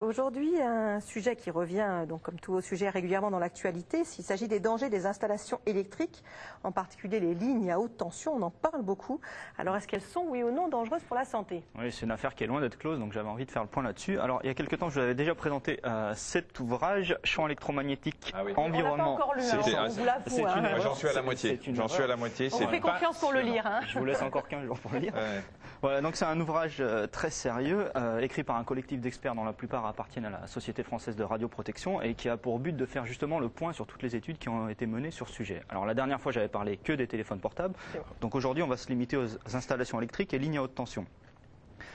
Aujourd'hui, un sujet qui revient, donc comme tous vos sujets, régulièrement dans l'actualité, s'il s'agit des dangers des installations électriques, en particulier les lignes à haute tension, on en parle beaucoup. Alors, est-ce qu'elles sont, oui ou non, dangereuses pour la santé? Oui, c'est une affaire qui est loin d'être close, donc j'avais envie de faire le point là-dessus. Alors, il y a quelques temps, je vous avais déjà présenté cet ouvrage, Champs électromagnétiques, environnement. On l'a pas encore lu, on vous l'avoue. Moi, j'en suis à la moitié. J'en suis à la moitié. On vous fait confiance pour le lire. Je vous laisse encore 15 jours pour le lire. Ouais. Voilà, donc c'est un ouvrage très sérieux, écrit par un collectif d'experts dont la plupart appartiennent à la Société française de radioprotection et qui a pour but de faire justement le point sur toutes les études qui ont été menées sur ce sujet. Alors la dernière fois, j'avais parlé que des téléphones portables. Donc aujourd'hui, on va se limiter aux installations électriques et lignes à haute tension.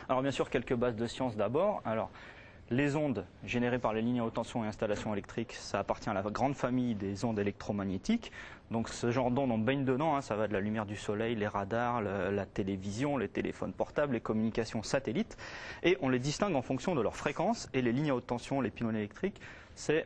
Alors bien sûr, quelques bases de science d'abord. Alors, les ondes générées par les lignes à haute tension et installations électriques, ça appartient à la grande famille des ondes électromagnétiques. Donc ce genre d'ondes, on baigne dedans, hein, ça va de la lumière du soleil, les radars, la télévision, les téléphones portables, les communications satellites. Et on les distingue en fonction de leur fréquence. Et les lignes à haute tension, les pylônes électriques,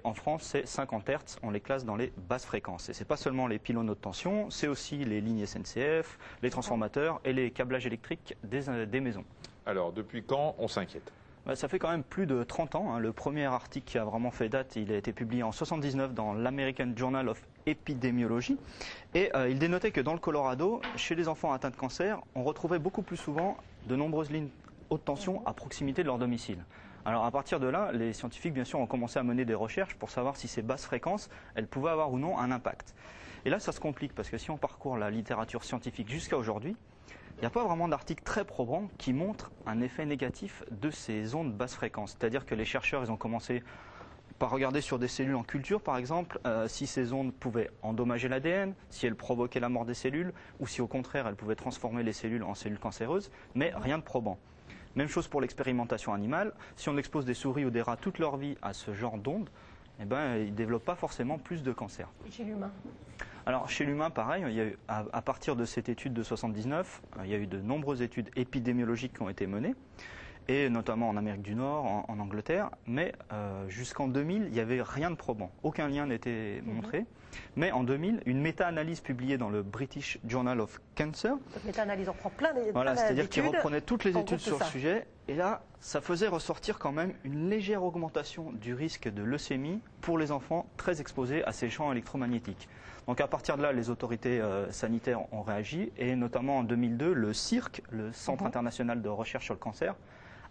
en France, c'est 50 Hz, on les classe dans les basses fréquences. Et ce n'est pas seulement les pylônes haute tension, c'est aussi les lignes SNCF, les transformateurs et les câblages électriques des maisons. Alors, depuis quand on s'inquiète ? Ça fait quand même plus de 30 ans. Hein. Le premier article qui a vraiment fait date, il a été publié en 1979 dans l'American Journal of Epidemiology. Et il dénotait que dans le Colorado, chez les enfants atteints de cancer, on retrouvait beaucoup plus souvent de nombreuses lignes haute tension à proximité de leur domicile. Alors à partir de là, les scientifiques, bien sûr, ont commencé à mener des recherches pour savoir si ces basses fréquences, elles pouvaient avoir ou non un impact. Et là, ça se complique parce que si on parcourt la littérature scientifique jusqu'à aujourd'hui, il n'y a pas vraiment d'article très probant qui montre un effet négatif de ces ondes basse fréquence. C'est-à-dire que les chercheurs, ils ont commencé par regarder sur des cellules en culture, par exemple, si ces ondes pouvaient endommager l'ADN, si elles provoquaient la mort des cellules, ou si au contraire, elles pouvaient transformer les cellules en cellules cancéreuses, mais rien de probant. Même chose pour l'expérimentation animale. Si on expose des souris ou des rats toute leur vie à ce genre d'ondes, eh ben, ils ne développent pas forcément plus de cancer. Et chez l'humain? Alors chez l'humain, pareil, il y a eu, à partir de cette étude de 79, il y a eu de nombreuses études épidémiologiques qui ont été menées, et notamment en Amérique du Nord, en Angleterre, mais jusqu'en 2000, il n'y avait rien de probant. Aucun lien n'était montré. Mais en 2000, une méta-analyse publiée dans le British Journal of Cancer. Cette méta-analyse, on prend plein d'études. Voilà, c'est-à-dire qu'il reprenait toutes les études sur le sujet. Et là, ça faisait ressortir quand même une légère augmentation du risque de leucémie pour les enfants très exposés à ces champs électromagnétiques. Donc à partir de là, les autorités sanitaires ont réagi. Et notamment en 2002, le CIRC, le Centre international de recherche sur le cancer,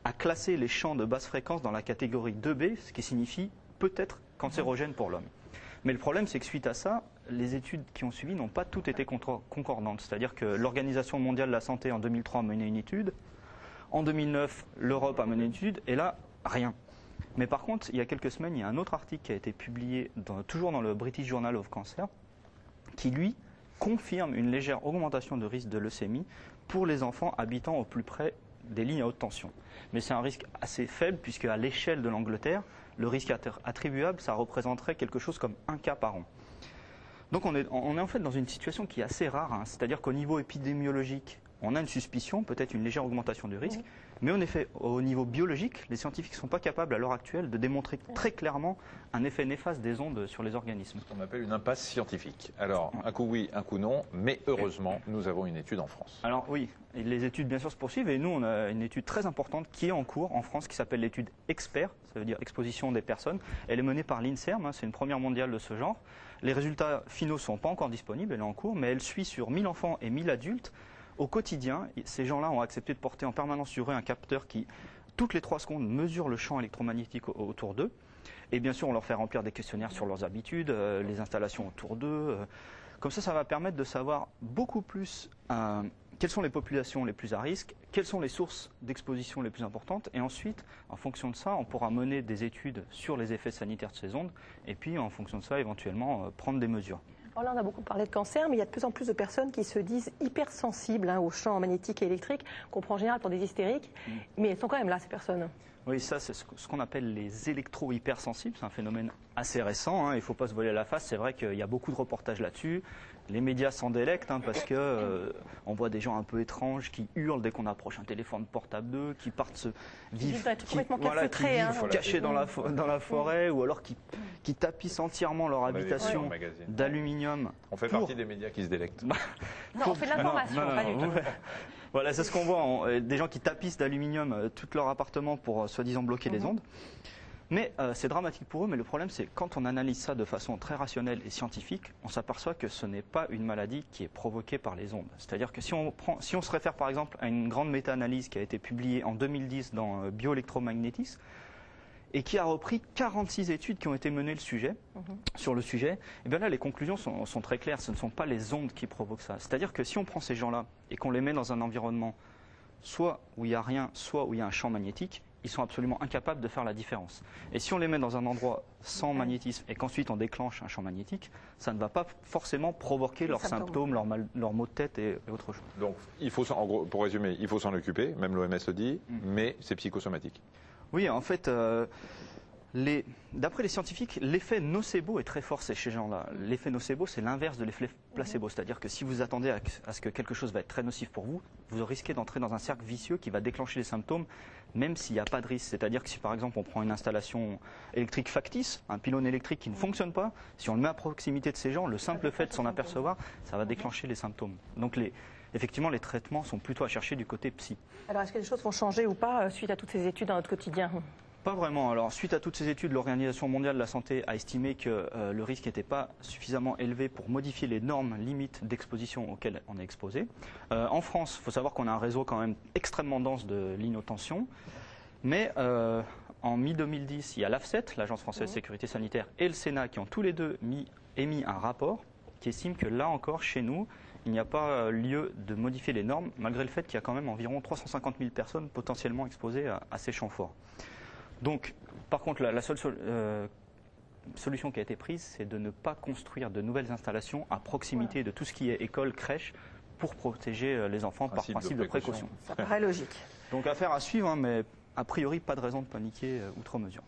a classé les champs de basse fréquence dans la catégorie 2B, ce qui signifie peut-être cancérogène pour l'homme. Mais le problème, c'est que suite à ça, les études qui ont suivi n'ont pas toutes été concordantes. C'est-à-dire que l'Organisation mondiale de la santé en 2003 a mené une étude, en 2009, l'Europe a mené une étude, et là, rien. Mais par contre, il y a quelques semaines, il y a un autre article qui a été publié toujours dans le British Journal of Cancer, qui lui confirme une légère augmentation de risque de leucémie pour les enfants habitant au plus près des lignes à haute tension. Mais c'est un risque assez faible puisque à l'échelle de l'Angleterre, le risque attribuable, ça représenterait quelque chose comme 1 cas par an. Donc on est en fait dans une situation qui est assez rare, hein. C'est-à-dire qu'au niveau épidémiologique, on a une suspicion, peut-être une légère augmentation du risque, mais en effet, au niveau biologique, les scientifiques ne sont pas capables à l'heure actuelle de démontrer très clairement un effet néfaste des ondes sur les organismes. Ce qu'on appelle une impasse scientifique. Alors, un coup oui, un coup non, mais heureusement, nous avons une étude en France. Alors oui, et les études bien sûr se poursuivent, et nous on a une étude très importante qui est en cours en France, qui s'appelle l'étude EXPERT, ça veut dire exposition des personnes. Elle est menée par l'INSERM, hein, c'est une première mondiale de ce genre. Les résultats finaux ne sont pas encore disponibles, elle est en cours, mais elle suit sur 1000 enfants et 1000 adultes. Au quotidien, ces gens-là ont accepté de porter en permanence sur eux un capteur qui, toutes les 3 secondes, mesure le champ électromagnétique autour d'eux. Et bien sûr, on leur fait remplir des questionnaires sur leurs habitudes, les installations autour d'eux. Comme ça va permettre de savoir beaucoup plus quelles sont les populations les plus à risque, quelles sont les sources d'exposition les plus importantes. Et ensuite, en fonction de ça, on pourra mener des études sur les effets sanitaires de ces ondes. Et puis, en fonction de ça, éventuellement, prendre des mesures. Alors là, on a beaucoup parlé de cancer, mais il y a de plus en plus de personnes qui se disent hypersensibles aux champs magnétiques et électriques, qu'on prend en général pour des hystériques, mais elles sont quand même là, ces personnes. Oui, ça, c'est ce qu'on appelle les électro-hypersensibles. C'est un phénomène assez récent, hein, il ne faut pas se voiler la face. C'est vrai qu'il y a beaucoup de reportages là-dessus. Les médias s'en délectent parce que on voit des gens un peu étranges qui hurlent dès qu'on approche un téléphone portable d'eux, qui partent se vivre cachés dans la forêt, ou alors qui tapissent entièrement leur habitation d'aluminium. On fait partie des médias qui se délectent. Non, on fait de l'information, pas du tout. Voilà, c'est ce qu'on voit, des gens qui tapissent d'aluminium tout leur appartement pour soi-disant bloquer les ondes. Mais c'est dramatique pour eux, mais le problème c'est quand on analyse ça de façon très rationnelle et scientifique, on s'aperçoit que ce n'est pas une maladie qui est provoquée par les ondes. C'est-à-dire que si on se réfère par exemple à une grande méta-analyse qui a été publiée en 2010 dans Bioelectromagnétisme, et qui a repris 46 études qui ont été menées sur le sujet, et bien là les conclusions sont très claires, ce ne sont pas les ondes qui provoquent ça. C'est-à-dire que si on prend ces gens-là et qu'on les met dans un environnement soit où il n'y a rien, soit où il y a un champ magnétique, ils sont absolument incapables de faire la différence. Et si on les met dans un endroit sans magnétisme et qu'ensuite on déclenche un champ magnétique, ça ne va pas forcément provoquer leurs symptômes, leurs maux de tête et autre chose. Donc, en gros, pour résumer, il faut s'en occuper, même l'OMS le dit, mais c'est psychosomatique. Oui, en fait, d'après les scientifiques, l'effet nocebo est très fort chez ces gens-là. L'effet nocebo, c'est l'inverse de l'effet placebo. C'est-à-dire que si vous attendez à ce que quelque chose va être très nocif pour vous, vous risquez d'entrer dans un cercle vicieux qui va déclencher les symptômes, même s'il n'y a pas de risque. C'est-à-dire que si par exemple on prend une installation électrique factice, un pylône électrique qui ne fonctionne pas, si on le met à proximité de ces gens, le simple fait de s'en apercevoir, ça va déclencher les symptômes. Donc effectivement, les traitements sont plutôt à chercher du côté psy. Alors, est-ce que les choses vont changer ou pas suite à toutes ces études dans notre quotidien ? Pas vraiment. Alors, suite à toutes ces études, l'Organisation mondiale de la santé a estimé que le risque n'était pas suffisamment élevé pour modifier les normes limites d'exposition auxquelles on est exposé. En France, il faut savoir qu'on a un réseau quand même extrêmement dense de lignes haute tension. Mais en mi-2010, il y a l'AFSET, l'Agence française de sécurité sanitaire, et le Sénat qui ont tous les deux émis un rapport qui estime que là encore, chez nous, il n'y a pas lieu de modifier les normes, malgré le fait qu'il y a quand même environ 350 000 personnes potentiellement exposées à ces champs forts. Donc, par contre, la seule solution qui a été prise, c'est de ne pas construire de nouvelles installations à proximité de tout ce qui est école, crèche, pour protéger les enfants par principe de précaution. Ça paraît logique. Donc, affaire à suivre, hein, mais a priori, pas de raison de paniquer outre mesure.